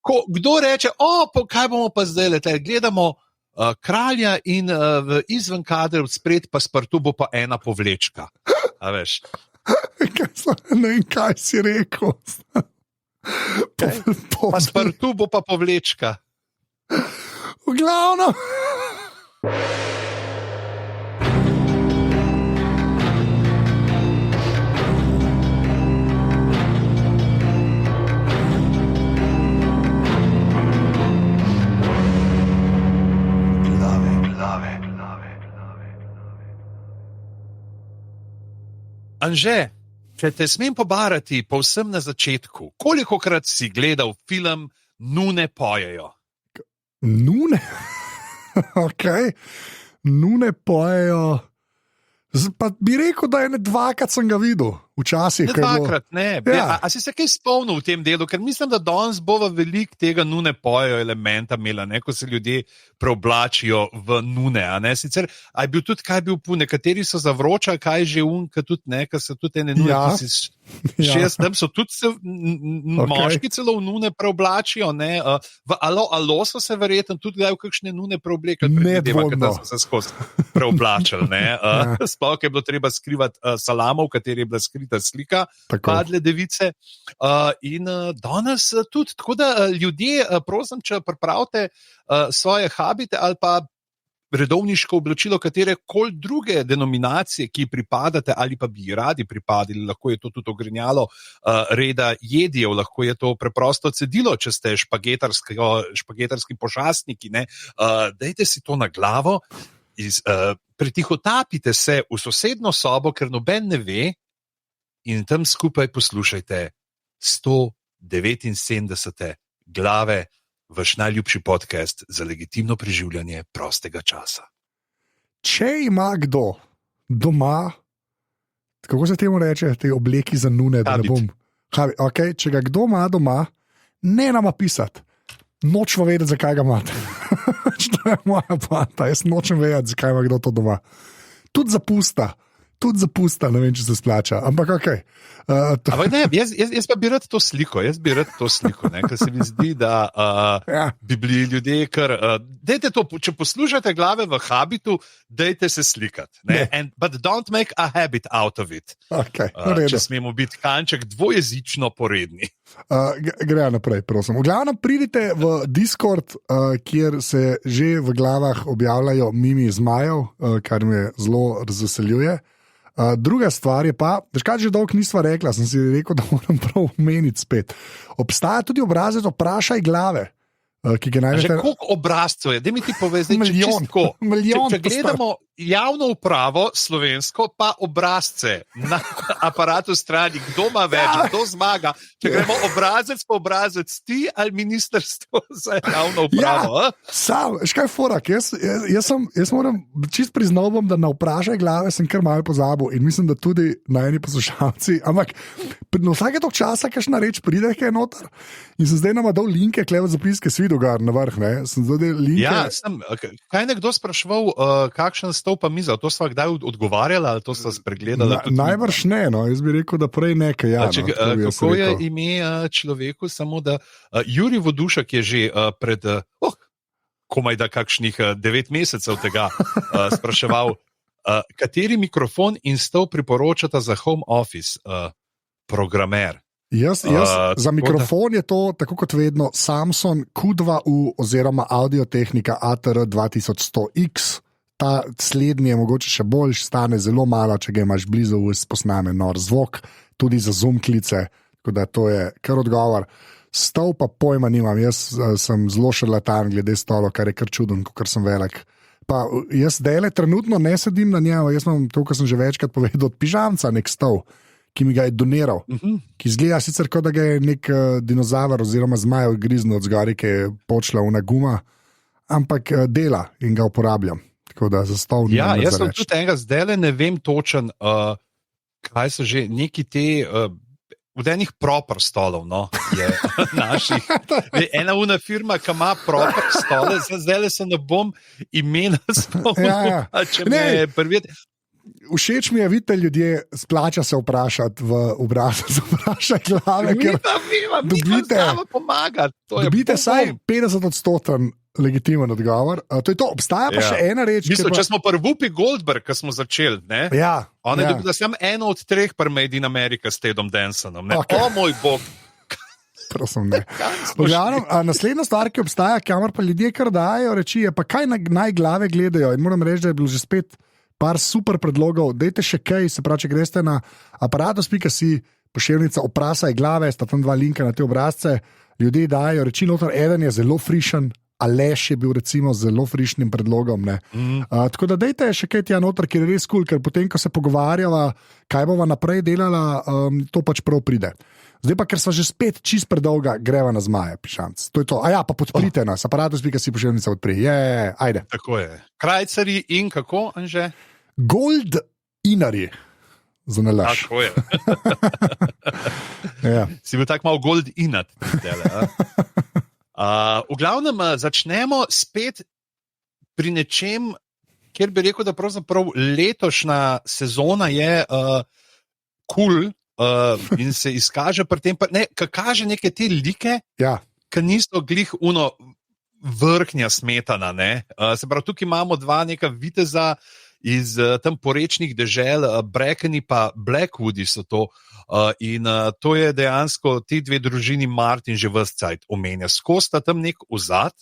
Kdo reče, kaj bomo pa zdaj leteli? Gledamo kralja in izven kadra spred pa sprtu bo pa ena povlečka. A veš? Ne vem, kaj si rekel. Pa sprtu bo pa povlečka. V glavno. Anže, če te smem pobarati povsem na začetku, kolikokrat si gledal film Nune pojejo? Nune? Ok. Nune pojejo. Pa bi rekel, da je ne dvakrat sem ga videl. Včasih. Ne dvakrat, ne. Ja. A si se kaj spomnil v tem delu? Ker mislim, da danes bova veliko tega Nune pojejo elementa imela, ne? Ko se ljudje preoblačijo v Nune. A ne? Sicer, a je bil tudi, kaj bil po nekateri so za vroča, kaj je že unka tudi, ne? Ker so tudi ene Nune, Ja. tam so tudi moški celo v Nune preoblačijo, ne? V alo so se verjetno tudi daj v kakšne Nune preoblekali, Nedvomno. da so se skozi preoblačili, ne? Sploh je bilo treba skrivati salamo, v kateri je bila skrita slika Tako. padle device. In danes tudi, tako da ljudje, prosim, če pripravite svoje habite ali pa redovniško oblačilo, katere koli druge denominacije, ki pripadate ali pa bi radi pripadili, lahko je to tudi ogrinjalo reda jedijev, lahko je to preprosto cedilo, če ste špagetarski pošastniki, ne? Dajte si to na glavo, pretihotapite se v sosedno sobo, ker noben ne ve, in tam skupaj poslušajte 179. glave, vaš najljubši podcast za legitimno preživljanje prostega časa. Če ima kdo doma, kako se temu reče, te obleki za Nune, da ne bom. Okay, če ga kdo ima doma, ne nama pisati. Nočemo vedeti, zakaj ga imate. To je moja poanta. Jaz nočem vedeti, zakaj ima kdo to doma. Tudi zapusta, ne vem, če se splača. Ampak ok. Ampak ne, jaz pa bi rad to sliko, ne, ker se mi zdi, da bi bili ljudje kar... dajte to, če poslušate glave v habitu, dajte se slikati. But don't make a habit out of it. Okay, če smemo biti kanček dvojezično poredni. Gre naprej, prosim. V glavnem pridite v Discord, kjer se že v glavah objavljajo mimi zmajev, kar me zelo razveseljuje. Druga stvar je pa, veš, že dolgo nisva rekla, sem si rekel, da moram prav omeniti spet. Obstaja tudi obrazec Vprašaj glave, ki ga najdete. Že koliko obrazcev je? Daj mi ti povej, Milijon. Če gledamo javno upravo slovensko, pa obrazce na aparatu strani, kdo ima več, kdo zmaga. Če gremo obrazec po obrazec, ti ali ministrstvo za javno upravo? Sam, škaj forak, jaz moram čist priznal bom, da na Vprašaj glave sem kar malo pozabil in mislim, da tudi najni poslušalci, ampak na vsake tog časa kakšna reč pride, kaj je noter in sem zdaj nama dal linke, kleve zapiske, svidu gar na vrh, ne? Sem zdaj linke. Ja, kaj je nekdo spraševal, kakšen stol pa miza, to sva kdaj odgovarjala ali to sta spregledala? Najbrž ne, no, jaz bi rekel, da prej nekaj. Ja, kako je ime človeku, samo da Jurij Vodušek je že pred komaj da kakšnih 9 mesecev tega spraševal, kateri mikrofon in stol priporočata za home office programer? Jaz za mikrofon je to, tako kot vedno, Samsung Q2U oziroma Audio-Technica ATR 2100X. Ta slednji je mogoče še boljš, stane zelo malo, če ga imaš blizu, posname nor zvok, tudi za zoom klice, tako da to je kar odgovor. Stol pa pojma nimam, jaz sem zelo šarlatan glede stolo, kar je kar čuden, ker sem velik. Pa jaz dele trenutno ne sedim na njem, jaz imam to, kar sem že večkrat povedal, od pižamca nek stol, ki mi ga je doniral, ki izgleda sicer kot da ga je nek dinozaver oziroma zmaj odgriznil od zgori, ki je počela una guma, ampak dela in ga uporabljam. Tako da za stol ja, jaz sem tudi enega zdaj ne vem točen, kaj so že neki te od enih proper stolov, no, je naših. Ena una firma, ki ima proper stole, zdaj se ne bom imena spomnil, če me prvi. Všeč mi je, vidite, ljudje, splača se vprašati v obrazu, vprašaj glave, ker dobite vsaj 50% legitimen odgovor. To je to, obstaja pa še ena reč. Mislim, če smo pri Whoopi Goldberg, ko smo začeli, ne? On je dobil samo eno od 3 pri Made in America s Tedom Dansonom. Okay. O moj bog! Prosim, ne. Naslednja stvar, ki obstaja, kamor pa ljudje kar dajo reči, je pa kaj naj glave gledajo. In moram reči, da je bilo že spet par super predlogov. Dajte še kaj, se pravi, če greste na aparatus.si, pošiljnica Oprasaj glave, sta tam 2 linka na te obrazce, ljudje dajo reči noter, eden je zelo frišen, Aleš je bil recimo zelo frišnim predlogom. Tako da dajte še kaj tja noter, ker je res kul, ker potem, ko se pogovarjava, kaj bova naprej delala, to pač prav pride. Zdaj pa, ker sva že spet čist predolga, greva na zmaje, pišanc. To je to. Pa podprite nas, aparatus.si pošiljnica odpri. Ajde. Tako je. Krajcari in kako, Anže? Gold inari. Za nalaž. Tako je. Si bil tak malo gold inat. V glavnem začnemo spet pri nečem, kjer bi rekel, da pravzaprav letošnja sezona je cool, in se izkaže pri tem, kaže neke te like, ki niso glih vrhnja smetana. Se pravi, tukaj imamo 2 neka viteza iz tam porečnih dežel, Brackeni pa Blackwoodi so to. In to je dejansko ti 2 družini Martin že ves cajt omenja. Skosta tam nek ozad,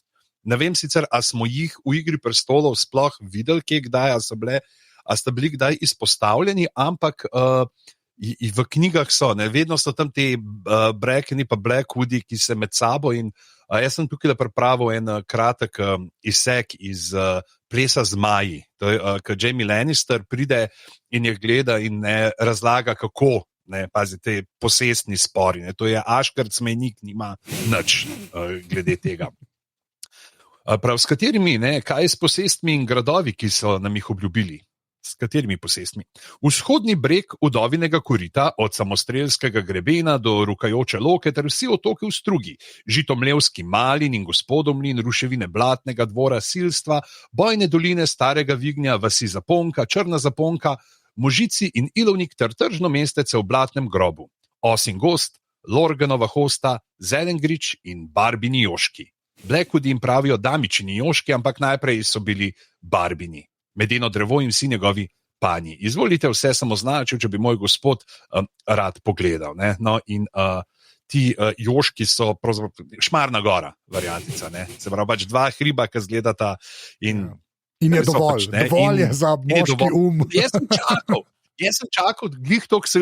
ne vem sicer, a smo jih v Igri prestolov sploh videli, kdaj, a sta bili kdaj izpostavljeni, ampak v knjigah so, vedno so tam te Brackeni pa Blackwoodi, ki se med sabo in jaz sem tukaj pripravil en kratek izsek iz Plesa zmaji, to je, ko Jamie Lannister pride in jih gleda in razlaga, kako pazi, te posestni spori. To je Aškart Smejnik, nima nič glede tega. Prav, s katerimi, kaj je s posestmi in gradovi, ki so nam jih obljubili? S katerimi posestmi? Vzhodni breg Udovinega korita, od Samostrelskega grebena do Rukajoče Loke, ter vsi otoki v strugi, Žitomlevski Malin in Gospodomlin, ruševine Blatnega dvora, Silstva, Bojne doline Starega Vignja, vasi Zaponka, Črna Zaponka, Možici in Ilovnik ter tržno mestece v Blatnem grobu, Osin gost, Lorganova hosta, Zelengrič in Barbini joški. Blackwoodi jim pravijo Damičini joški, ampak najprej so bili Barbini. Medeno drevo in vsi njegovi panji. Izvolite vse samoznačil, če bi moj gospod rad pogledal. No, in ti joški so pravzaprav Šmarna gora variantica. Se pravi, pač 2 hriba, ki zgledata in je dovolj, dovolj je za moški Jaz sem čakal, glih to, ki se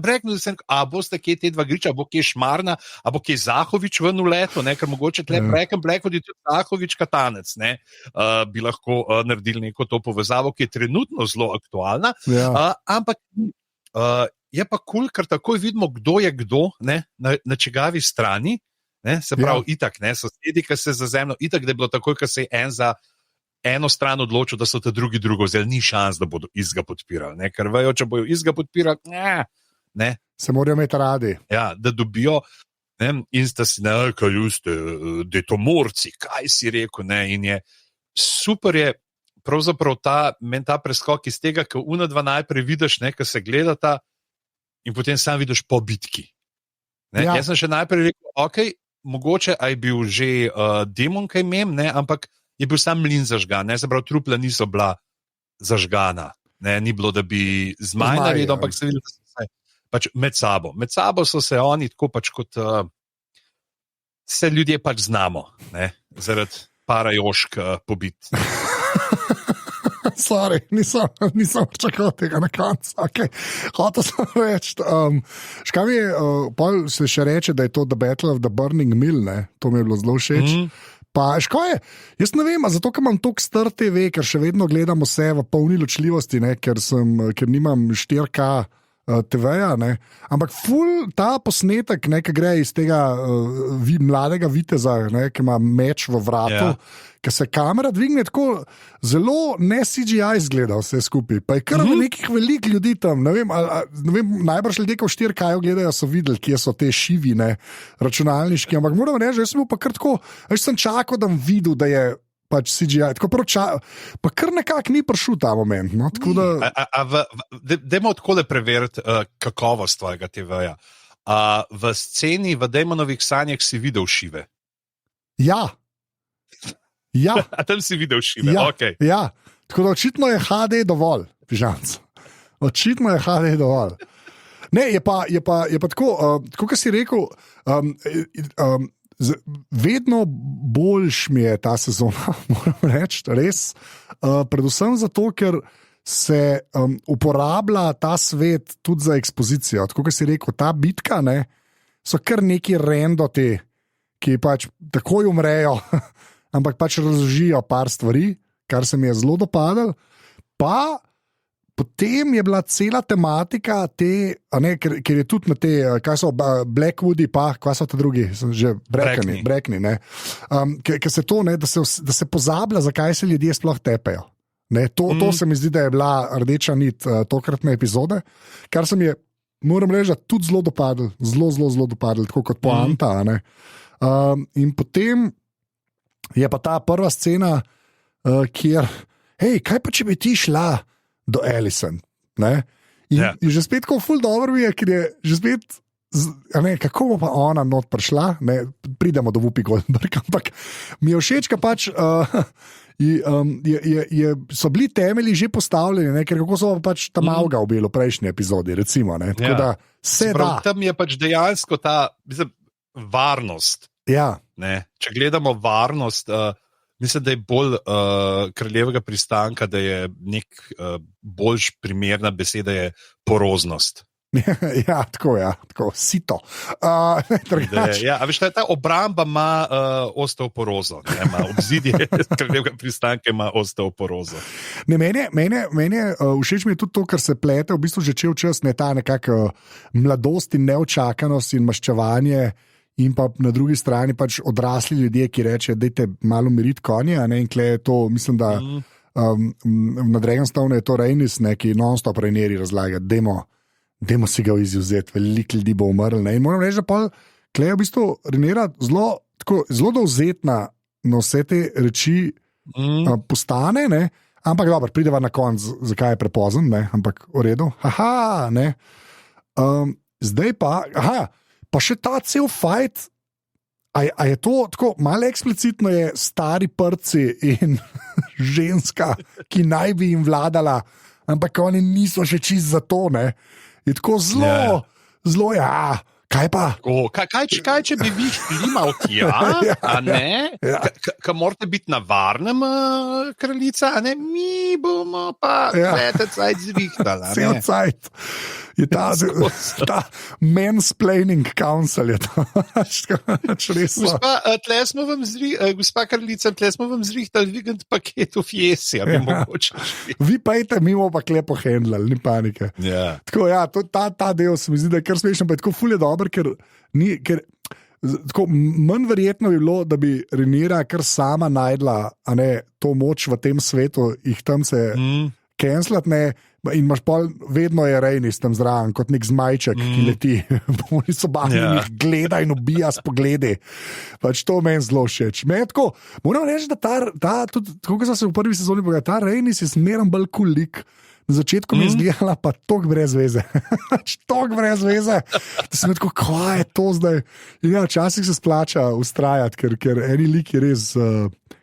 breknil, boste kje te 2 griča, bo kje Šmarna, bo kje Zahovič ven v leto, ker mogoče tle Breken Blackwood je tudi Zahovič Katanec, bi lahko naredili neko to povezavo, ki je trenutno zelo aktualna, ampak je pa cool, ker takoj vidimo, kdo je kdo, na čigavi strani, se pravi itak, sosedi, ki se zazemljajo, itak, da je bilo takoj, ker se je en za eno stran odločil, da so te drugi drugo vzeli, ni šans, da bodo izga podpirali, ker vejo, če bojo izga podpirali, se morajo imeti radi. Da dobijo, in sta si, kaj ste, detomorci, kaj si rekel, in je super je pravzaprav ta preskok iz tega, ko una 2 najprej vidiš, ko se gledata in potem sam vidiš po bitki. Jaz sem še najprej rekel, mogoče je bil že demon, kaj imem, ampak je bil sam mlin zažgan, se pravi, trupla niso bila zažgana, ni bilo, da bi zmaj naredil, ampak se videli, da so se pač med sabo so se oni tako pač kot se ljudje pač znamo, zaradi parajošk pobit. Sorry, nisem čakal tega na koncu. Hotel sem reči, škaj mi je, se še reče, da je to The Battle of the Burning Mill, to mi je bilo zelo všeč. Pa, škoje, jaz ne vem, zato, ker imam toliko star TV, ker še vedno gledam vse v polni ločljivosti, ker nimam 4K TV-ja, ampak ta posnetek, ki gre iz tega mladega viteza, ki ima meč v vratu, ki se kamera dvigne tako zelo ne CGI izgleda vse skupaj, pa je kar nekih velikih ljudi tam, ne vem, najbrž ljudje, ko v 4K gledajo, so videli, kje so te šivine računalniški, ampak moram reči, jaz sem bil pa kar tako, sem čakal, da bom videl, da je pač CGI. Pa kar nekako ni prišel ta moment. No? Dajmo odkole preveriti kakovost tvojega TV-ja. V sceni v Damonovih sanjah si videl šive? Ja. A tam si videl šive? Ja. Okay. Ja. Tako da očitno je HD dovolj, Pižanc. Očitno je HD dovolj. Ne, je pa tako, kot si rekel, vedno boljš mi je ta sezona, moram reči, res. Predvsem zato, ker se uporablja ta svet tudi za ekspozicijo. Tako kot si rekel, ta bitka, ne, so kar neki rendoti, ki pač takoj umrejo, ampak pač razložijo par stvari, kar se mi je zelo dopadlo. Pa potem je bila cela tematika te, ker je tudi na te, kaj so Blackwoodi, pa kaj so te drugi, že Brekni, ne. Ker se to, ne, da se pozablja, zakaj se ljudje sploh tepejo. Ne, to se mi zdi, da je bila rdeča nit tokratne epizode, kar se mi je, moram reči, tudi zelo dopadlo, zelo dopadlo, tako kot poanta. In potem je pa ta prva scena, kjer, kaj pa če bi ti šla do Alison, ne? In že spet tako ful dobro je, ker je že spet, kako bo pa ona not prišla, ne? Pridemo do Whoopi Goldberg, ampak mi je všeč, ka pač so bili temelji že postavljeni, ne? Ker kako so pač ta malga ubili v prejšnji epizodi, recimo, ne? Tako da se da. Tam je pač dejansko ta varnost. Ja. Ne? Če gledamo varnost, mislim, da je bolj kraljevega pristanka, da je nek boljš primerna beseda je poroznost. Ja, tako, sito. Veš, ta obramba ima osteoporozo, obzidje kraljevega pristanka ima osteoporozo. Mene všeč mi je tudi to, kar se plete, v bistvu že čel čas, ne ta nekako mladost in neočakanost in maščevanje. In pa na drugi strani pač odrasli ljudje, ki rečejo, dajte malo umiriti konje, in kle je to, mislim, da na Dragonstone je to Rhaenys, ki non-stop Rhaenyri razlaga, dajmo si ga izvzeti, veliko ljudi bo umrl. Ne? In moram reči, da kle je v bistvu Rhaenyra zelo dovzetna na vse te reči postane, ne? Ampak dobro, prideva na konc, zakaj je prepozen, ne? Ampak v redu, ne. Zdaj pa še ta cel fajt, a je to tako malo eksplicitno, je stari prci in ženska, ki naj bi jim vladala, ampak oni niso še čist za to, ne. Je tako zelo, kaj pa? Kaj če bi vi šli malo tja, a ne? Kaj morate biti na varnem, kraljica, a ne? Mi bomo pa cajt zrihtali. Cel cajt. Je ta mansplaining council, je to. Gospa kraljica, tle smo vam zrihtali vikend paket v Fiesi, a bi mogoče. Vi pejte, mimo pa klepo handlali, ni panike. Tako, ta del se mi zdi, da je kar smešno, pa je tako ful je dober, ker tako manj verjetno bi bilo, da bi Rhaenyra kar sama najdla, a ne, to moč v tem svetu, jih tam se cancelat, ne, in imaš vedno je Rhaenys tam zraven, kot nek zmajček, ki leti, oni so bani in jih gleda in ubija s pogledi. Pač to meni zelo všeč. Moram reči, da tudi, tako kot sem se v prvi sezoni povedal, ta Rhaenys je zmeraj bolj cool lik. Na začetku mi je izgledala pa tok brez veze. Tok brez veze. Da sem tako, kaj je to zdaj? In včasih se splača ustrajati, ker eni liki res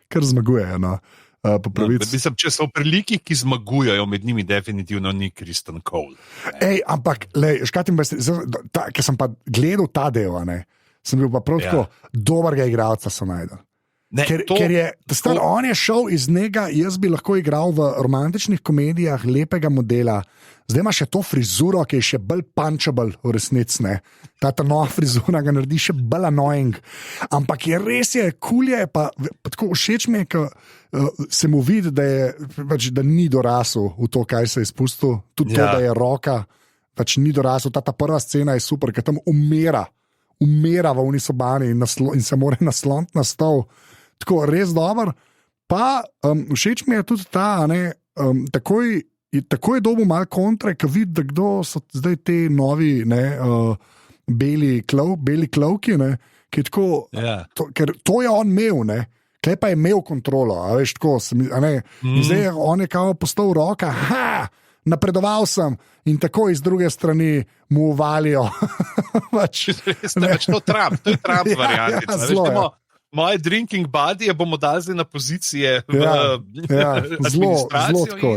kar zmagujejo. No. Mislim, če so priliki, ki zmagujejo, med njimi definitivno ni Kristen Cole. Ampak, ker sem pa gledal ta del, sem bil pa prav tako dobrega igralca so najdel. Ker je on je šel iz njega, jaz bi lahko igral v romantičnih komedijah lepega modela, zdaj ima še to frizuro, ki je še bolj punchable v resnici, ne. Ta nova frizura ga naredi še bolj annoying, ampak je res cool je, pa tako všeč mi je, ko se mu vidi, da ni dorasel v to, kaj se je spustil, tudi to, da je roka, pač ni dorasel, ta prva scena je super, ker tam umira v oni sobani in se mora nasloniti na stol. Tako, res dober. Pa všeč mi je tudi ta, takoj je dobil malo kontre, ko vidi, da kdo so zdaj te novi beli klovki, ki je tako, ker to je on imel, Kaj pa je imel kontrolo, a veš, tako, in zdaj on je kao postal roka, napredoval sem in tako iz druge strani mu uvalijo. To je Trump variantica. Moje drinking buddy bomo dali na pozicije v zelo tako,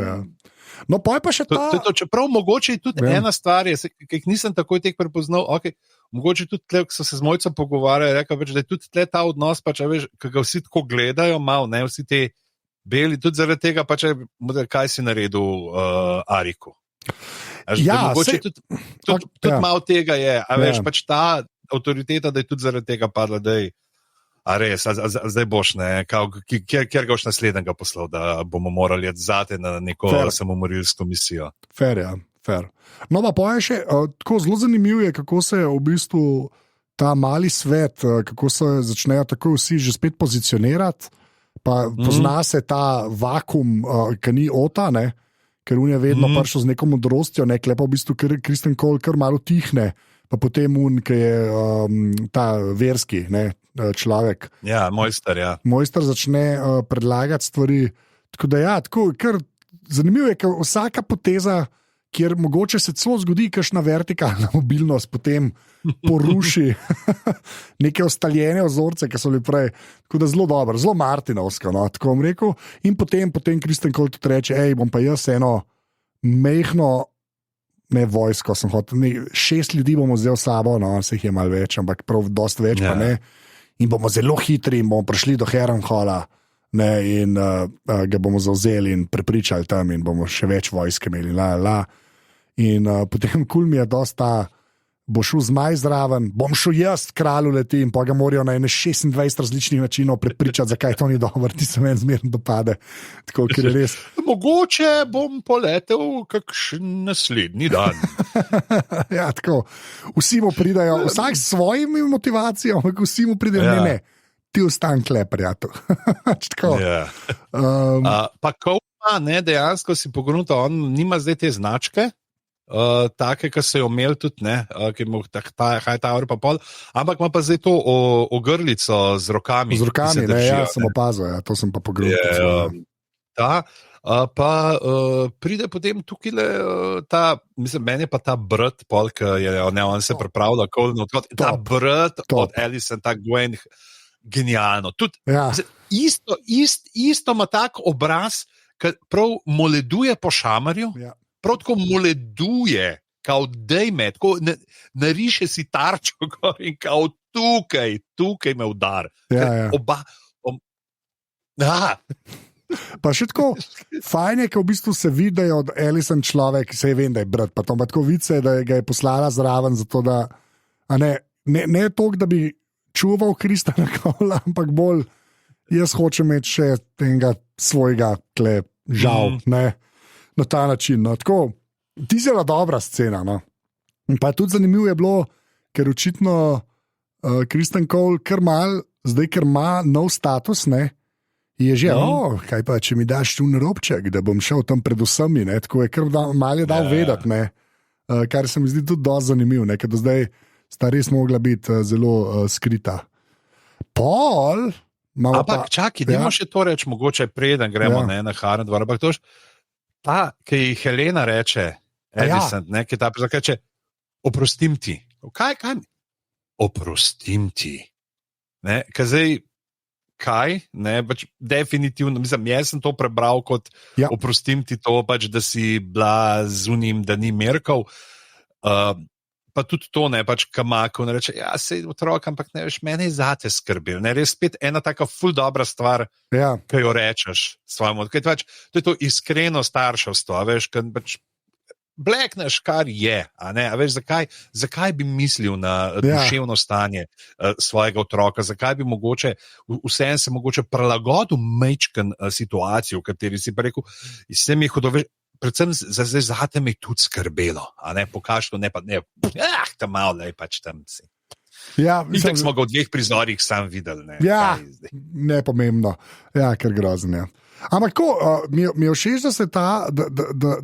No, pa je pa še ta... Čeprav mogoče tudi ena stvar, ki jih nisem takoj tek prepoznal, mogoče tudi tle, ko so se z Mojco pogovarjali, da je tudi tle ta odnos, ki ga vsi tako gledajo, malo, ne, vsi te beli, tudi zaradi tega, kaj si naredil Ariku. Mogoče tudi malo tega je, veš, ta avtoriteta, da je tudi zaradi tega padla, da je a res, zdaj boš, kjer ga boš naslednjega poslal, da bomo morali zate na neko samomorilsko misijo. Fair. No, pa poje še, tako zelo zanimivo je, kako se v bistvu ta mali svet, kako se začnejo tako vsi že spet pozicionirati, pa pozna se ta vakum, ki ni Ota, ne? Ker on je vedno prišel z neko modrostjo, klepa v bistvu Kristen Cole kar malo tihne, pa potem ki je ta verski, ne? Človek. Ja, mojster, ja. Mojster začne predlagati stvari. Tako da kar zanimivo je, ker vsaka poteza, kjer mogoče se celo zgodi kakšna vertikalna mobilnost, potem poruši neke ustaljene vzorce, ki so bili prej. Tako da zelo dobro, zelo Martinovsko, no, tako bom rekel. In potem Kristen Cole tudi reče, bom pa jaz eno mehko, ne vojsko, sem hotel, 6 ljudi bomo vzel sabo, no, se jih je malo več, ampak prav dosti več, pa ne. In bomo zelo hitri in bomo prišli do Harrenhala, ne, in ga bomo zavzeli in prepričali tam in bomo še več vojske imeli. In potem mi je dosta, bo šel zmaj zraven, bom šel jaz kralju leti in pa ga morajo na 26 različnih načinov prepričati, zakaj to ni dobro, ti se meni zmerno dopade. Tako, ker je res. Mogoče bom poletel kakšen naslednji dan. Ja, tako. Vsi mu pridajo, vsak s svojimi motivacijami, ampak vsi mu pridajo, ne, ti ostan kle, prijatelj. Tako. Pa Kouma, dejansko si pogledal, on nima zdaj te značke, take, ki so jo imeli tudi, ki ima ta Hightower pa pol, ampak ima pa zdaj to ogrlico z rokami. Z rokami, sem opazil, to sem pa pogledal. Pa pride potem tukaj meni je pa ta brat, ki je on se pripravlja, ta brat od Alison, ta Gwen, genialno. Tudi, isto ima tak obraz, ki prav moleduje po šamarju. Prav tako moleduje, kao dejme, tako nariše si tarčo gor in kao tukaj me udar. Oba. Pa še tako, fajn je, ko v bistvu se vidi, da je od Alison človek, se je vem, da je brat, pa to ima tako vice, da ga je poslala zraven, zato da, ne toliko, da bi čuval Kristana Cola, ampak bolj, jaz hočem imeti še enega svojega žal, na ta način. No. Tako, ti je zelo dobra scena. No. Pa je tudi zanimivo je bilo, ker očitno Kristen Cole kar mal, zdaj ker ima nov status, je že, kaj pa, če mi daš tu robček, da bom šel tam pred vsemi, tako je kar mal je dal vedeti, kar se mi zdi tudi dosti zanimivo, ker do zdaj sta res mogla biti zelo skrita. Ampak čakaj, dajmo še to reči, mogoče preden gremo na Harrenhal, ampak to ta, ki ji Helena reče, Edison, ki ta reče, oprostim ti. Kaj? Oprostim ti. Kaj? Definitivno, mislim, jaz sem to prebral kot oprostim ti to, da si bila z unim, da ni merkov. Pa tudi to, Kamako, reče, sej otrok, ampak ne veš, mene je zate skrbel. Res spet ena taka ful dobra stvar, ki jo rečeš svojemu. To je to iskreno starševstvo, veš, blekneš, kar je. Veš, zakaj bi mislil na duševno stanje svojega otroka, zakaj bi vsem se mogoče prilagodil majčken situacijo, v kateri si pa rekel, se mi je hudo, veš, predvsem zate me je tudi skrbelo, pokažno, ne pa ne, tam malo, tam si. Mislim, smo ga v 2 prizorih sam videli. Nepomembno. Ker grozen je. Ampak mi je všeč,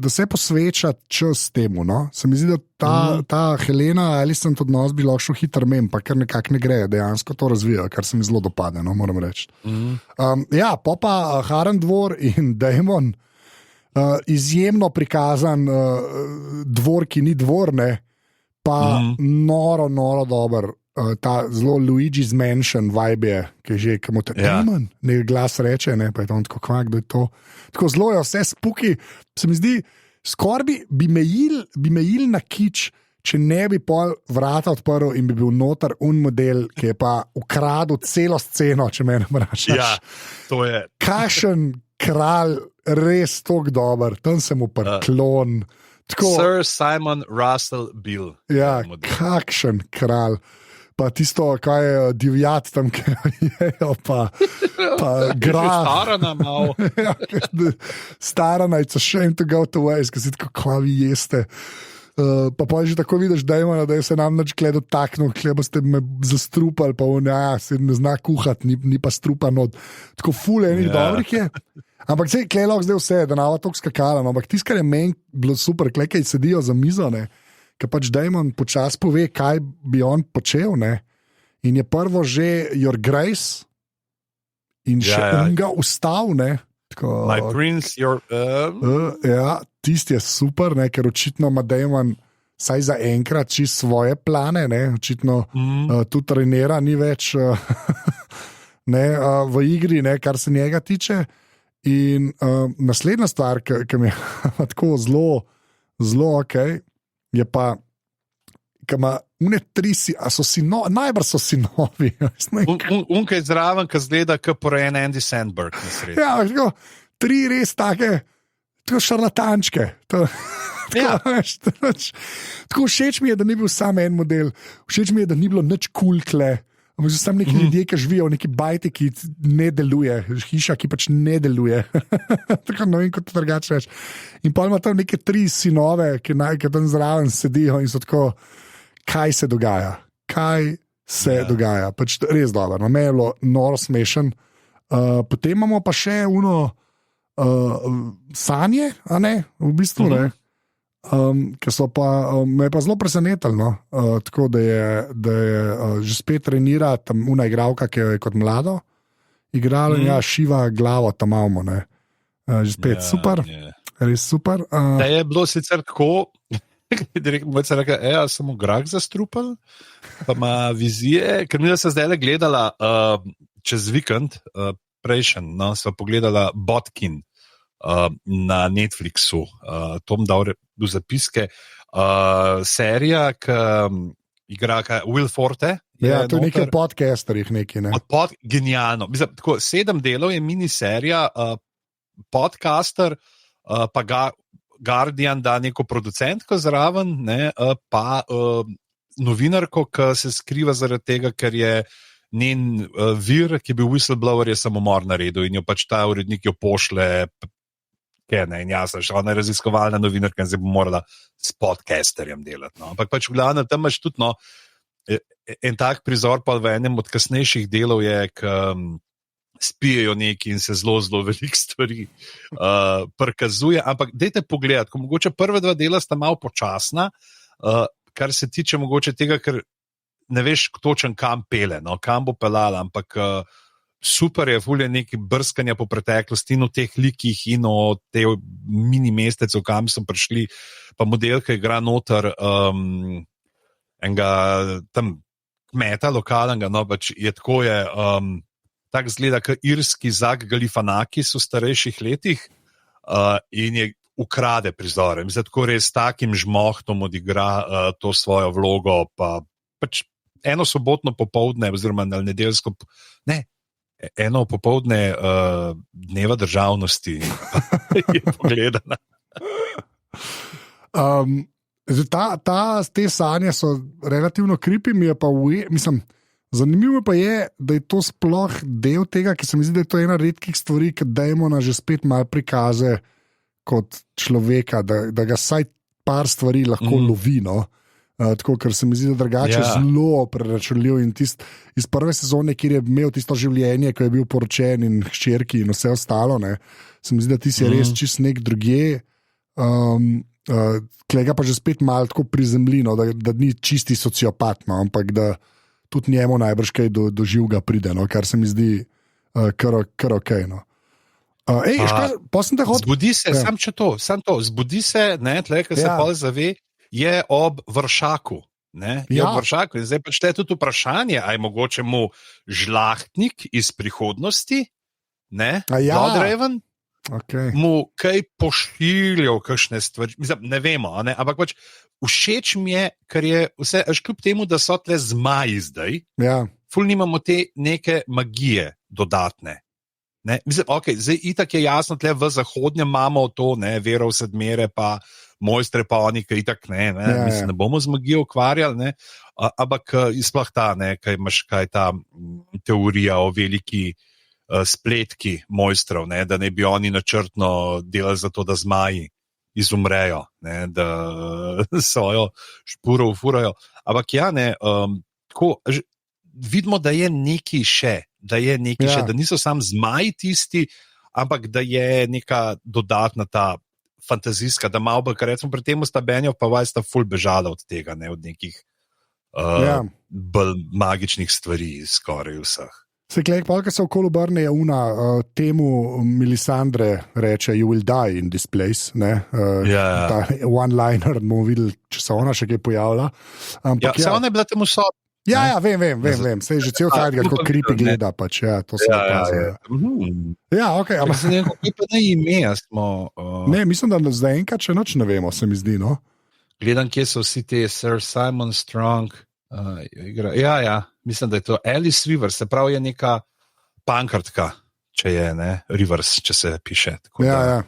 da se posveča čas temu. No? Se mi zdi, da ta Helena Alicent odnos bi lahko šel hitro mem, pa kar nekako ne gre, dejansko to razvija, kar se mi zelo dopade, no, moram reči. Pa Haren dvor in Damon, izjemno prikazan dvor, ki ni dvorne, pa noro dober. Ta zelo Luigi's Mansion vibe je, ki je že, ki mu te Damon, nek glas reče, ne, pa je to tako kvak, da je to. Tako zelo je vse spuki, se mi zdi, skoraj bi mejil na kič, če ne bi pol vrata odprl in bi bil noter model, ki je pa ukradel celo sceno, če me ne vprašaš. Ja, to je. Kakšen kralj, res tok dober, tam se mu prklon. Tako, Sir Simon Russell Bill. Ja, kakšen kralj. Pa tisto, kaj je divjat tam, ki jejo, pa graf. Starana malo. Starana, it's a shame to go to waste, ki si tako, kva vi jeste. Pa že tako vidiš, da je se nam nič kle dotaknil, kle boste me zastrupali, pa se ne zna kuhati, ni pa strupan od. Tako ful enih dobrih je. Ampak se je kle lahko zdaj vse, da nava toliko skakala, ampak tisto, kar je meni bilo super, kle, kaj sedijo za mizo, ne. Ker pač Damon počas pove, kaj bi on počel, ne? In je prvo že Your Grace in še ga ustal, ne? Tako, My Prince, your... ja, tisti je super, ne? Ker očitno ima Damon saj za enkrat čist svoje plane, ne? Očitno tu trenira, ni več v igri, ne? Kar se njega tiče. In naslednja stvar, ki mi je tako zelo ok, je pa, ki ima une tri najbrž so sinovi. Unkaj zraven, ki zgleda kot porejen Andy Sandberg. Ja, tako, tri res take, tako šarlatančke. Tako všeč mi je, da ni bil samo en model, všeč mi je, da ni bilo nič kulkle. Sam neki ljudje, ki živijo v neki bajti, ki ne deluje, hiša, ki pač ne deluje. Tako ne vem, kot to drugače reči. In pa ima tam neke tri sinove, ki tam zraven sedijo in so tako, kaj se dogaja? Kaj se dogaja? Pač res dobro, no, me je bilo noro smešen. Potem imamo pa še sanje, a ne, v bistvu ne. Ki so pa, me je pa zelo presenetili, no? Tako da je že spet trenira tam una igralka, ki je kot mlado igrala in šiva glavo tam malmo, ne. Že spet super, res super. Da je bilo sicer tako, da je samo grah zastrupal, pa ima vizije, ker mi da se zdaj gledala čez vikend, prejšen, no, sva pogledala Botkin na Netflixu, Tom dal do zapiske, serija, ki igra Will Forte. Ja, to je nekaj podcasterih, nekaj, ne? Genialno. Mislim, tako, 7 delov je miniserija, podcaster, pa Guardian da neko producentko zraven, ne, pa novinarko, ki se skriva zaradi tega, ker je njen vir, ki je bil whistleblower, je samomor naredil in jo pač ta urednik jo pošle. In jasno, ona je raziskovalna novinarka in zdaj bo morala s podcasterjem delati. No. Ampak pač v glavnem tam imaš tudi en tak prizor, pa v enem od kasnejših delov je, ki spijejo neki in se zelo veliko stvari prikazuje. Ampak dajte pogledati, ko mogoče prva 2 dela sta malo počasna, kar se tiče mogoče tega, ker ne veš točen kam pele, no, kam bo pelala, ampak super je, ful je nekaj brskanja po preteklosti in o teh likih in o te mini mestecev, kam so prišli, pa model, ki igra noter enega tam kmeta lokalnega, no, pač je tako je, tak zgleda, kot irski Zak Galifianakis v starejših letih in je ukrade prizore. Mislim, tako res takim žmohtom odigra to svojo vlogo, pa pač eno sobotno popoldne, oziroma nedeljsko, eno popoldne dneva državnosti je pogledana. Te sanje so relativno creepy, mi je pa mislim, zanimivo pa je, da je to sploh del tega, ki se mi zdi, da je to ena redkih stvari, ki Damona že spet malo prikaže kot človeka, da ga vsaj par stvari lahko lovi, no. Tako, ker se mi zdi, da drugače zelo preračunljiv in iz prve sezone, kjer je imel tisto življenje, ko je bil poročen in hčerki in vse ostalo, ne, se mi zdi, da ti si res čist nek drugje. Klega pa že spet malo tako prizemljino, da ni čisti sociopat, no, ampak da tudi njemu najbrž kaj do živega pride, no, kar se mi zdi kar ok. No. Zbudi se, sam to, zbudi se, tleh, ki se pol zave, je ob Vršaku. Ob Vršaku. In zdaj pač te tudi vprašanje, ali je mogoče mu žlahtnik iz prihodnosti, Bloodhaven, mu kaj pošiljal, kakšne stvari, ne vemo, ampak pač všeč mi je, ker je vse, kljub temu, da so tle zmaji zdaj, ful nimamo te neke magije dodatne. Zdaj itak je jasno, tle v zahodnjem imamo to, vero v sedmere, pa mojstre, pa oni, ki itak ne bomo z magijo ukvarjali, ampak sploh ta, kaj imaš, kaj ta teorija o veliki spletki mojstrov, da ne bi oni načrtno delali za to, da zmaji izumrejo, da svojo špuro ufurajo. Ampak tako, vidimo, da je neki še, da niso sam zmaji tisti, ampak da je neka dodatna ta fantazijska, da malo bolj, kar recimo pri tem Stabenjo, pa vaj sta ful bežala od tega, od nekih bolj magičnih stvari skoraj vseh. Se klej, polka se okolo obrne je temu Melisandre reče, you will die in this place, ta one-liner, bomo videli, če se ona še kaj pojavlja. Se ona je bila temu sob. Vem, se je že cel taj, kako creepy gleda, pač, to se opazuje. Okay, ampak se nekako, kaj pa ne ime, smo... Ne, mislim, da zdaj enkrat še noč ne vemo, se mi zdi, no. Gledam, kje so vsi te Sir Simon Strong, mislim, da je to Alice Rivers, se pravi je neka pankartka, če je, Rivers, če se piše. Da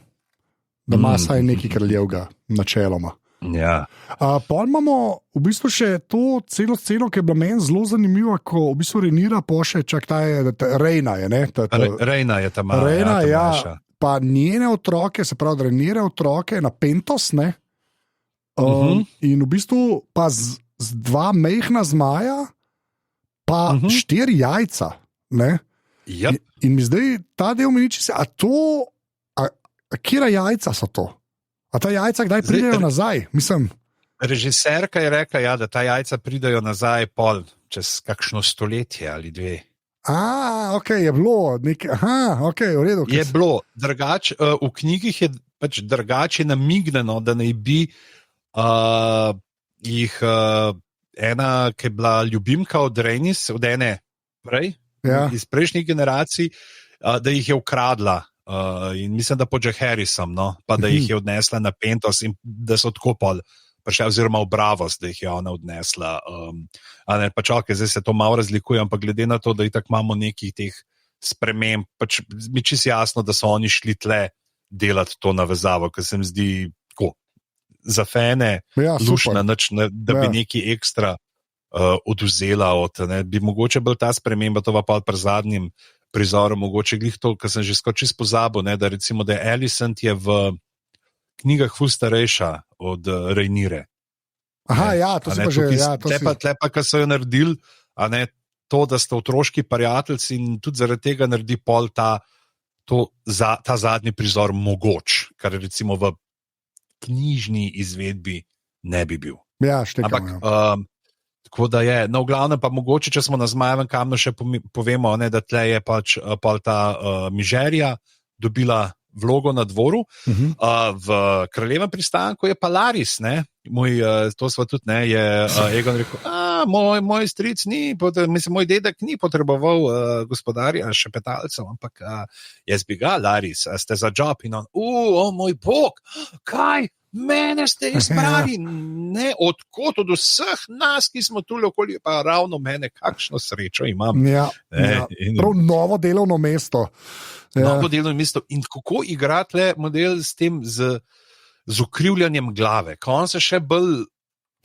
ima saj neki kraljevga, načeloma. Pol imamo v bistvu še to celo sceno, ki je bila meni zelo zanimiva, ko v bistvu Rhaenyra pošle, Reyna je, ne? Reyna je tam. Reyna, pa njene otroke, se pravi, Rhaenyre otroke na Pentos, ne? In v bistvu pa z dva mejhna zmaja, pa 4 jajca, ne? In mi zdaj ta del meniči se, kjera jajca so to? A ta jajca kdaj pridejo nazaj? Mislim. Režiserka je rekla, da ta jajca pridejo nazaj pol čez kakšno stoletje ali 2. Je bilo v redu. Je bilo, drugače, v knjigih je pač drugače namignjeno, da naj bi jih ena, ki je bila ljubimka od Rhaenys, od ene prej, iz prejšnjih generacij, da jih je ukradla. In mislim, da pod Jaeharisom, pa da jih je odnesla na Pentos in da so tako pol prišli, oziroma v Bravos, da jih je ona odnesla. Zdaj se to malo razlikuje, ampak glede na to, da itak imamo nekih teh sprememb, pač mi čisto jasno, da so oni šli tle delati to navezavo, ker se mi zdi tako za fene, lušna, da bi neki ekstra oduzela od, bi mogoče bil ta sprememba, to pa pri zadnjem prizoru, mogoče glih to, kar sem že skočil pozabil, da recimo, da je Alicent je v knjigah ful starejša od Rhaenyre. To se pa že... Tlepa, kar so jo naredili, to, da sta otroški prijateljci in tudi zaradi tega naredi pol ta zadnji prizor mogoč, kar recimo v knjižni izvedbi ne bi bil. Štekam. Tako da je, v glavnem pa mogoče, če smo na Zmajevem kamnu še povemo, da tle je pač ta Mižerija dobila vlogo na dvoru. V Kraljevem pristanku je pa Laris, to sva tudi, je Egon rekel, moj stric ni, moj dedek ni potreboval gospodarja šepetalcev, ampak jaz bi ga, Laris, ste za job in on, moj bog, kaj? Mene ste izbrali, odkot od vseh nas, ki smo tu okoli, pa ravno mene, kakšno srečo imam. Prav novo delovno mesto. Novo delovno mesto. In kako igrati le model s tem, z ukrivljanjem glave, ko on se še bolj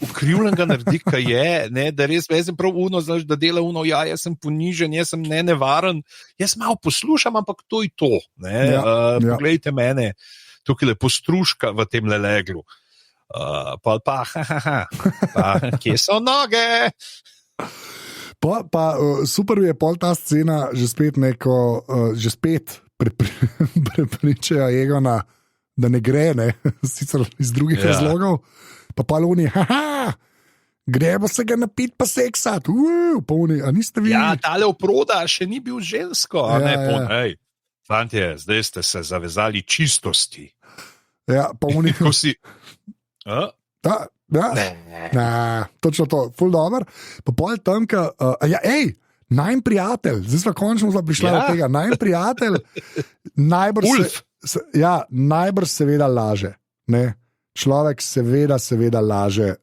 ukrivljenega naredi, kaj je, da res vezem prav da dela jaz sem ponižen, jaz sem nevaren, jaz malo poslušam, ampak to je to. Poglejte mene, tukaj le postruška v tem leglu. Pa, kje so noge? Super je pol ta scena, že spet prepričajo Egona, da ne gre, ne? Sicer iz drugih razlogov, pa luni, gremo se ga napiti pa seksati, polni, a niste vi? Ja, tale oproda še ni bil žensko, a ne, hej, fantje, zdaj ste se zavezali čistosti. Ja, polni. Ko si... Točno to, ful dobro. Pa pol tamka, najn prijatelj, zdaj smo končno prišli do tega, najn prijatelj, najbrž seveda laže. Ne? Človek seveda laže,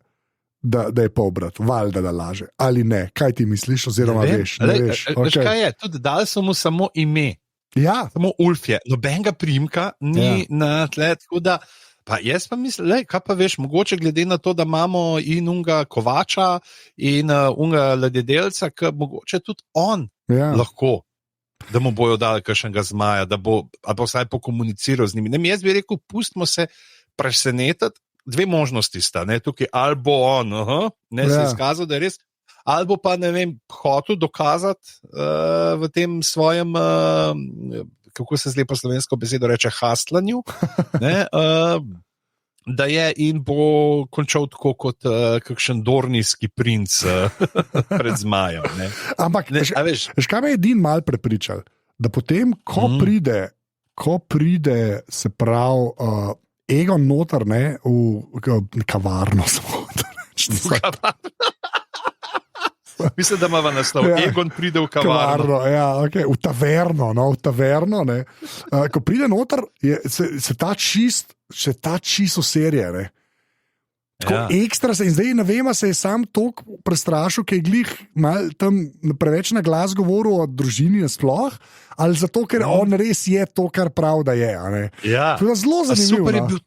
da je pobrat, valjda da laže. Ali ne, kaj ti misliš, oziroma veš? Veš, kaj je, tudi dali so mu samo ime. Ja. Samo Ulf je, nobenega primka ni na tle, tako da. Pa jaz pa mislim, kaj pa veš, mogoče glede na to, da imamo in unga Kovača in unga ladjedelca, ki mogoče tudi on lahko, da mu bojo dali kakšnega zmaja, da bo, ali pa vsaj pokomuniciral z njimi. Ne, jaz bi rekel, pustimo se presenetiti, dve možnosti sta, ne, tukaj, ali bo on, se izkazal, da je res, ali bo pa, ne vem, hotel dokazati v tem svojem... kako se zdaj po slovensko besedo reče, hastlanju, da je in bo končal tako kot kakšen dornijski princ pred zmajem. Ne. Ampak, veš, kaj me je edin mal prepričal? Da potem, ko pride, se pravi, Egon noter, ne, v kavarno smo. Mislim, da ima naslov. Egon pride v kavarno. Okay. V taverno. Ne. Ko pride noter, se ta čist serije. Ne. Tako ekstra se in zdaj ne vem, se je sam tok prestrašil, ki je glih mal tam preveč na glas govoril o družini nasploh, ali zato, ker on res je to, kar prav, da je. Ja. To je zelo zanimivo.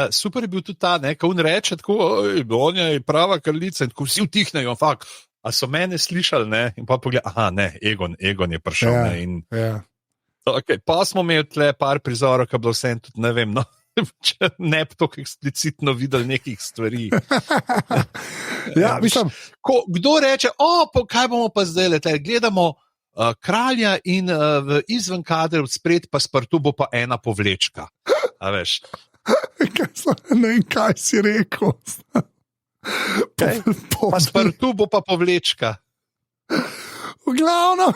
Super je bil tudi ta, ko on reče tako, on je prava kraljica in ko vsi vtihnejo, a so mene slišali, ne, in pa pogled, Egon je prišel, ne, in okay, pa smo imeli tle par prizorov, ki je bilo vsem tudi, ne vem, če ne bi tako eksplicitno videli nekih stvari. Mislim. Kdo reče, kaj bomo pa zdaj letel, gledamo kralja in izven kadra spred pa sprtu bo pa ena povlečka, a veš. Ne vem, kaj si rekel. Pa sprtu bo pa povlečka. V glavno.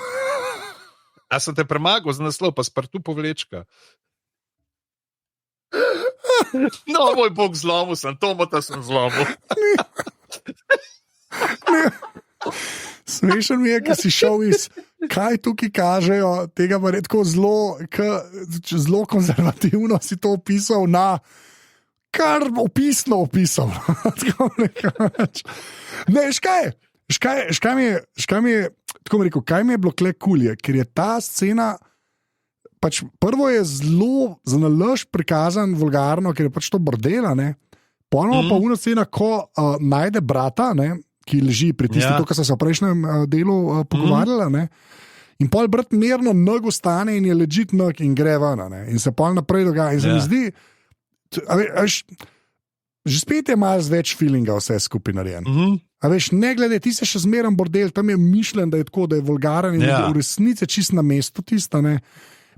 A sem te premagal z naslov, pa sprtu povlečka. No, moj bog, zlomil sem, Tomota sem zlomil. Smešen mi je, ki si šel iz, kaj tukaj kažejo, tega pa redko zelo konzervativno si to opisal na, kar opisno opisal. Ne, škaj mi je, tako mi rekel, kaj mi je bilo kle kulje, ker je ta scena, pač prvo je zelo zanalaž prikazan vulgarno, ker je pač to bordela, ne, ponovno pa una scena, ko najde brata, ne, ki leži pri tistem, kar so se v prejšnjem delu pogovarjala, ne? In pol brat mirno nogo stane in je legit nog in gre ven, ne? In se pol naprej dogaja. In se mi zdi, že spet je malo več feelinga vse skupaj narejeno. A veš, ne glede, ti se še zmeraj bordel, tam je mišljen, da je tako, da je vulgaren in v resnici čist na mestu tista, ne?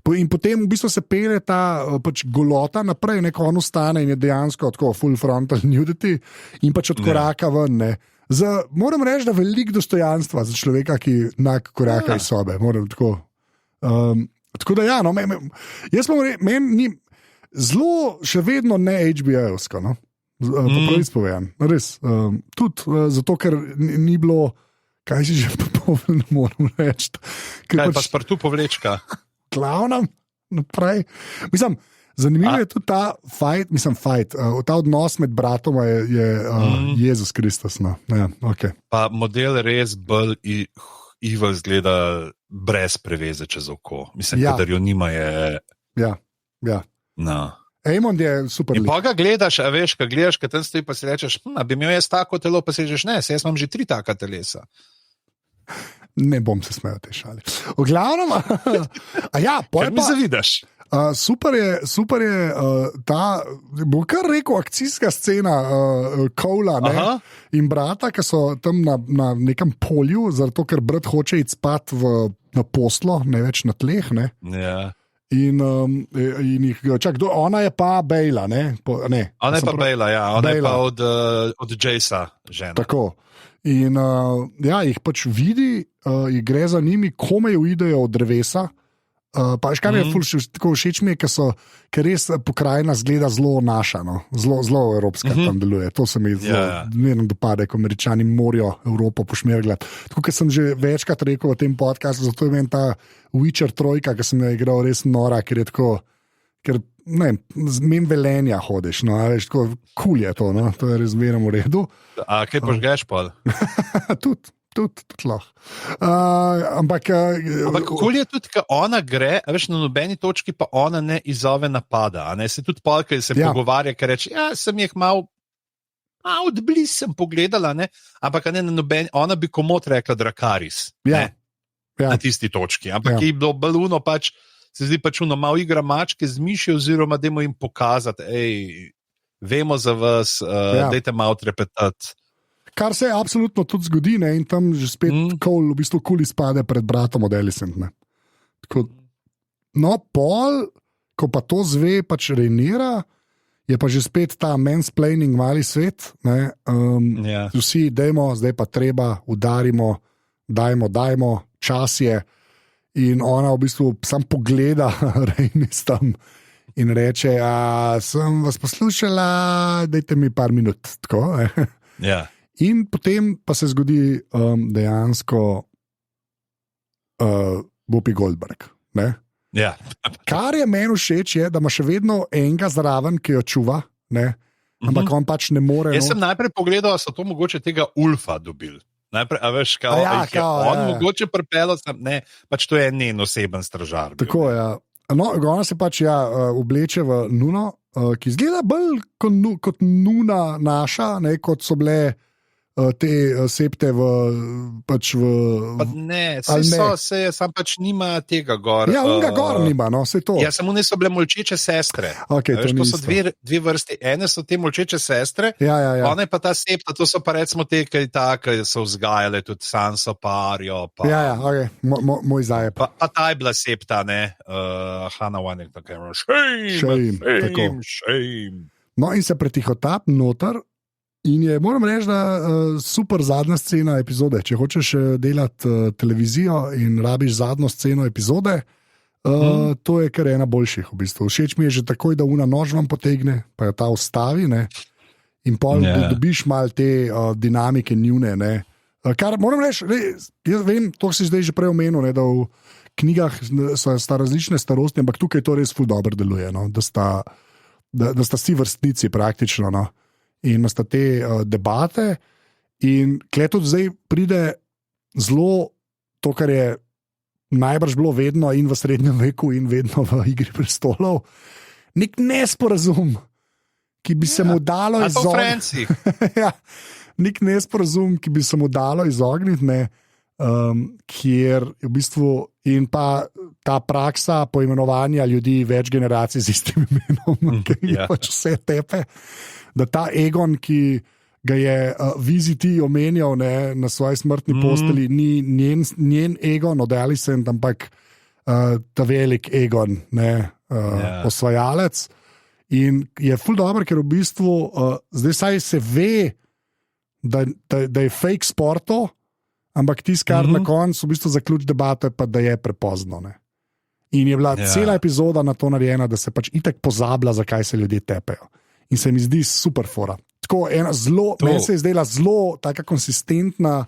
In potem v bistvu se pele ta pač golota naprej, neko on ustane in je dejansko tako full frontal nudity in pač od koraka ven, ne? Moram reči, da veliko dostojanstva za človeka, ki koraka iz sobe. Tako da jaz meni ni zelo še vedno ne HBO-evsko, no? Po pravi spovejan, res. Tudi zato, ker ni bilo, kaj si že popolno moram reči. Kaj pač, pa sprtu povlečka? Glavnem, naprej. Mislim, zanimivo je tudi ta fight, ta odnos med bratoma je Jezus Kristus. No. Ja, okay. Pa model res bolj evil zgleda brez preveze čez oko. Mislim, da jo nima je... Ja. No. Aemond je super. In pa ga gledaš, a veš, ko gledaš, ko tam stoji, pa si rečeš, bi imel jaz tako telo, pa si rečeš, ne, jaz imam že 3 taka telesa. Ne bom se smejal te šali. V glavnem, mi zavidaš. Super je ta, bo kar rekel, akcijska scena Cola in brata, ki so tam na nekem polju, zato ker brat hoče iti spat na poslo, ne več na tleh. Ne? Ja. In jih, čak, ona je pa Bejla, ne? Ona je pa Bejla, ja. Ona Bejla. Je pa od Jacea žena. Tako. In jih pač vidi, gre za njimi, komaj uidejo od drevesa. Pa še kaj mi je tako všeč mi je, ker res pokrajina zgleda zelo naša, no? zelo evropska tam deluje. To se mi zmerno dopade, ko Američani morajo Evropo pošmerglati. Tako, kot sem že večkrat rekel v tem podcastu, zato je meni ta Witcher 3, ki sem jo igral, res nora, ker je tako, z men Velenja hodiš, no, veš, tako cool je to, no? To je res zmerno v redu. A kaj požgeš pol? Tudi lahko. Ampak kul je tudi, ko ona gre, veš, na nobeni točki pa ona ne izzove napada. Ne? Se tudi polk, se pogovarja, ker reče, sem jih malo odbliz sem pogledala, ne? Ampak ne na nobeni, ona bi komot rekla Drakaris. Na tisti točki. Ampak je bilo baluno pač, se zdi pač uno, malo igra mačke z miši, oziroma dajmo jim pokazati, vemo za vas, dajte malo trepetati. Kar se absolutno tudi zgodi, ne? In tam že spet Cole v bistvu kul izpade pred bratom od Alicent. No, pol, ko pa to zve, pač Rhaenyra, je pa že spet ta mansplaining mali svet. Vsi dajmo, zdaj pa treba, udarimo, dajmo, čas je. In ona v bistvu sam pogleda Rhaenys tam in reče, sem vas poslušala, dajte mi par minut. Tako, In potem pa se zgodi dejansko Whoopi Goldberg. Ja. Kar je meni všeč, je, da ima še vedno enega zraven, ki jo čuva, ampak on pač ne more. Jaz sem najprej pogledal, so to mogoče tega Ulfa dobili. Najprej, a veš, on mogoče pripelo, pač to je njen oseben stražar. Tako je. No, ona se pač obleče v nuno, ki izgleda bolj kot nuna naša, kot so bile te septe pač v... Ne, sam pač nima tega gor. Ja, unga gor nima, no, vse to. Ja, samo ne so bile molčeče sestre. Okay, veš, to so dve vrste. Ene so te molčeče sestre, ona je pa ta septa, to so pa recimo te, ki so vzgajale tudi Sanso pa Arjo. Okay. Moj zajeb. Pa ta je bila septa, ne? Hannah Wanek, tako shame. No, in se pretihotap noter. In moram reči, da super zadnja scena epizode. Če hočeš delati televizijo in rabiš zadnjo sceno epizode, to je kar ena boljših v bistvu. Všeč mi je že takoj, da una nož vam potegne, pa jo ta ustavi, ne? In pol dobiš mal te dinamike njune. Ne? Kar moram reči, jaz vem, to si zdaj že prej omenil, da v knjigah sta različne starosti, ampak tukaj to res ful dobro deluje, no? da sta si vrstnici praktično, no? In sta te debate, in kle tudi zdaj pride zelo to, kar je najbrž bilo vedno in v srednjem veku in vedno v Igri prestolov, nek nesporazum, ki bi se mu dalo izogniti. Nek nesporazum, ki bi se mu dalo izogniti, kjer v bistvu in pa ta praksa poimenovanja ljudi več generacij z istim imenom, ki pač vse tepe. Da ta Egon, ki ga je VZT omenjal na svoji smrtni posteli, ni njen Egon od Alicent, ampak ta velik Egon, osvajalec. In je ful dobro, ker v bistvu zdaj saj se ve, da je fake sporto, ampak tisto, kar na koncu v bistvu zaključ debate, pa da je prepozno. Ne? In je bila cela epizoda na to narejena, da se pač itak pozablja, zakaj se ljudje tepejo. In se mi zdi super fora. Tako meni se je zdela zelo taka konsistentna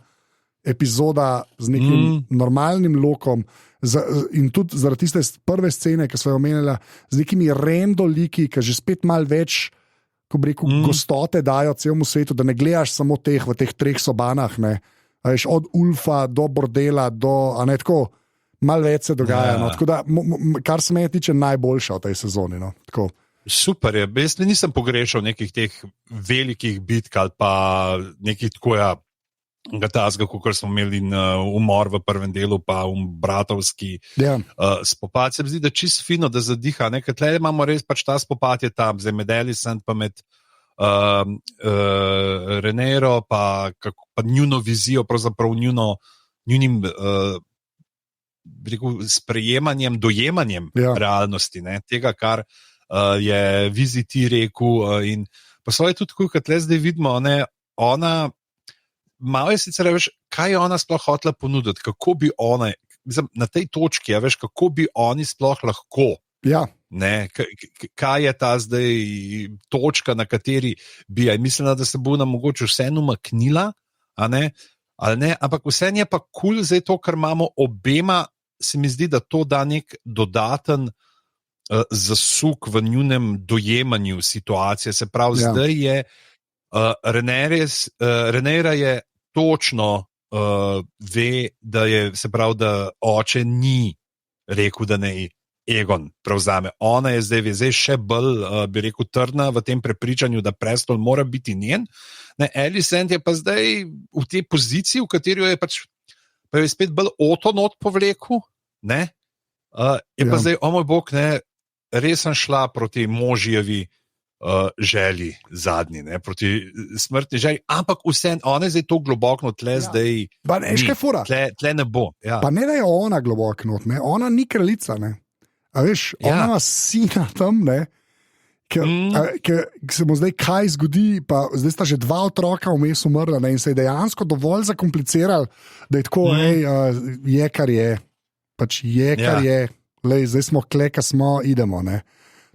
epizoda z nekim normalnim lokom in tudi zaradi tiste prve scene, ki so jo omenjala, z nekimi rendoliki, ki že spet malo več, ko bi rekel, gostote dajo celemu svetu, da ne gledaš samo v teh 3 sobanah, ne. A veš, od Ulfa do bordela, tako malo več se dogaja. No. Tako da, kar se meni tiče, najboljša v tej sezoni. No. Tako. Super je, jaz nisem pogrešal nekih teh velikih bitk ali pa nekih tako kot smo imeli umor v prvem delu, pa bratovski spopad. Se mi zdi, da čist fino, da zadiha. Tle imamo res pač ta spopad je tam, zdaj med Alicent, pa med Rhaenyro, pa njuno vizijo, pravzaprav njunim sprejemanjem, dojemanjem realnosti, tega, kar je Viziti rekel. In pa svoje tudi, kot tle zdaj vidimo, ona. Malo je sicer, veš, kaj je ona sploh hotela ponuditi, kako bi ona, na tej točki, veš, kako bi oni sploh lahko. Ja. Kaj je ta zdaj točka, na kateri bi, mislila, da se bo nam mogoče vseeno umaknila, ali ne, ampak vseeno je pa kul zdaj to, kar imamo obema, se mi zdi, da to da nek dodaten zasuk v njunem dojemanju situacije, se pravi, zdaj je Rhaenyra je točno ve, da je, se pravi, da oče ni rekel, da ne Egon prevzame. Ona je zdaj še bolj, bi rekel, trdna v tem prepričanju, da prestol mora biti njen. Alicent je pa zdaj v tej poziciji, v kateri je pač pa je spet bolj otonot povlekel, je pa zdaj, o moj bog, res sem šla proti možjevi želji zadnji, proti smrtni želji, ampak vseeno, ona je zdaj to globoko tle, zdaj tle ne bo. Ja. Pa ne da je ona globoko, ona ni kraljica, a veš, ona ima sina tam, ker se mu zdaj kaj zgodi, pa zdaj sta že 2 otroka vmes umrla, in se je dejansko dovolj zakomplicirali, da je tako, je kar je, pač je kar je, zdaj smo kleka, smo, idemo,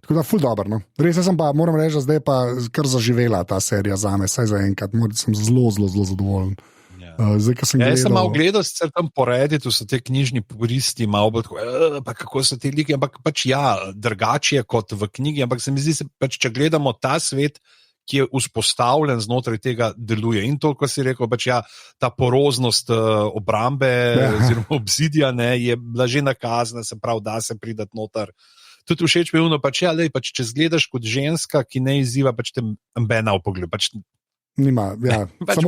Tako da, ful dobro. Res, jaz sem pa, moram reči, da zdaj je pa kar zaživela ta serija zame, saj za enkrat, sem zelo zadovoljen. Zdaj, ko sem gledal... Jaz sem malo gledal, sicer tam po Redditu so te knjižni puristi, malo bolj tako, pa kako so te liki, ampak pač drugače kot v knjigi, ampak se mi zdi, pač, če gledamo ta svet, ki je vzpostavljen znotraj tega, deluje. In to, ko si rekel, pač ta poroznost obrambe oziroma obzidija je bila že nakazana, se pravi, da se pridati noter. Tudi všeč mi je pač, pač, če zgledaš kot ženska, ki ne izziva, pač te mbena v pogled. Pač, nima, pač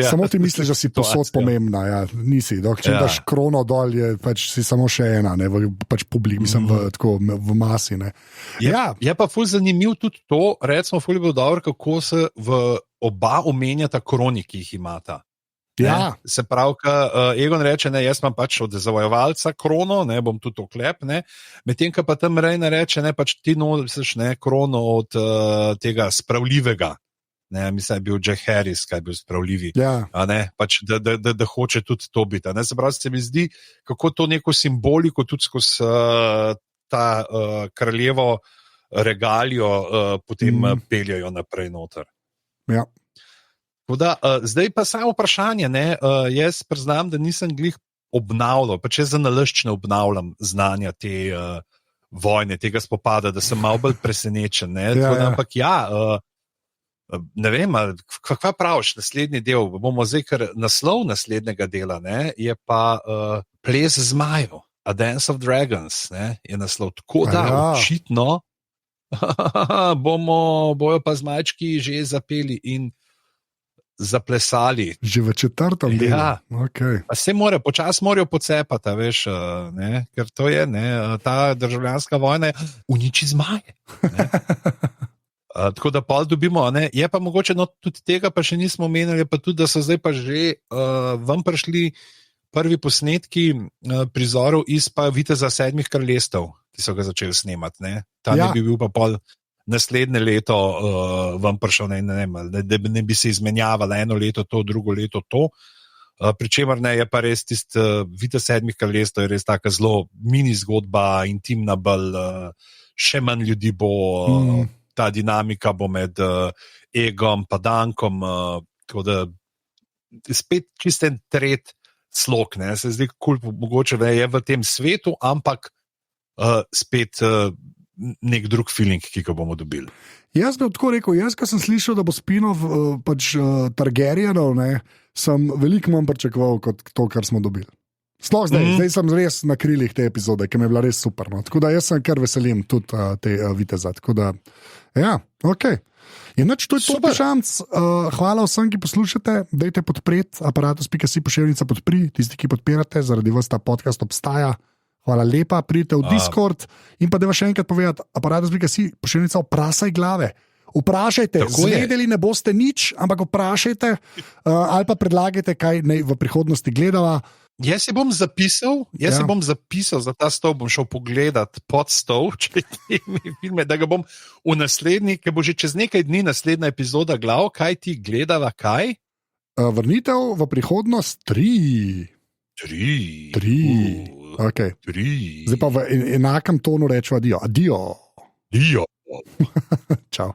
samo ti misliš, da si posod pomembna, nisi. Če daš krono dol, pač si samo še ena, pač publik, mislim, v masi. Je pa ful zanimiv tudi to, recimo ful je bil dobro, kako se v oba omenjata kroni, ki jih imata. Se pravi, Egon reče, jaz imam pač od zavojevalca krono, bom tudi oklep, medtem ko pa tam Rhaena reče, pač ti nosiš krono od tega spravljivega. Mislim, je bil Jack Harris, kaj je bil spravljivi. Pač, da hoče tudi to biti. Se pravi, se mi zdi, kako to neko simboliko tudi skozi ta kraljevo regalijo potem peljajo naprej noter. Ja. Da, zdaj pa samo vprašanje, jaz priznam, da nisem glih obnavljal, pa če za nalašč ne obnavljam znanja te vojne, tega spopada, da sem malo bolj presenečen. Ampak ne vem, kva praviš, naslednji del, bomo zdaj, ker naslov naslednjega dela je pa Ples zmajev, A Dance of Dragons, je naslov. Tako da, očitno bojo pa zmajčki že zapeli in zaplesali. Že v 4. delu. Okay. Pa se počasi morajo pocepati, veš, ker to je, ta državljanska vojna uniči zmaje. Tako da pol dobimo, je pa mogoče, tudi tega pa še nismo omenili, pa tudi, da so zdaj pa že vam prišli prvi posnetki prizorov iz pa Viteza 7 kraljestev, ki so ga začeli snemati. Ta ne bi bil pa pol naslednje leto vam prišel, da ne bi se izmenjavalo eno leto to, drugo leto to. Pričemer je pa res tisti Vitez 7 kraljestev, je res taka zelo mini zgodba, intimna, bolj še manj ljudi bo, ta dinamika bo med Egom pa Dankom, tako da spet čisten tret slog, se zdi kul, mogoče je v tem svetu, ampak spet nek drug feeling, ki ga bomo dobili. Jaz bi tako rekel, ko sem slišal, da bo spin-off pač Targaryenov, sem veliko manj pričakoval kot to, kar smo dobili. Sploh zdaj sem res na krilih te epizode, ki mi je bila res super. Tako da jaz sem kar veselim tudi te viteza. Tako da, ok. To je to, Pišamc. Hvala vsem, ki poslušate. Dajte podpreti aparatus.si pošiljnica podpri, tisti, ki podpirate, zaradi vas ta podcast obstaja. Hvala lepa, pridite v Discord in pa da vas še enkrat povedati, aparatus.si pošiljnica vprašaj glave. Vprašajte, zvedeli ne boste nič, ampak vprašajte ali pa predlagajte, kaj naj v prihodnosti gledava. Jaz si bom zapisal, za ta stol bom šel pogledat pod stol, če mi filme, da ga bom v naslednji, ker bo že čez nekaj dni naslednja epizoda glav, kaj ti gledava, kaj? Vrnitev v prihodnost 3. Okay. 3. Zdaj pa v enakem tonu rečemo adijo. Adijo. Čau.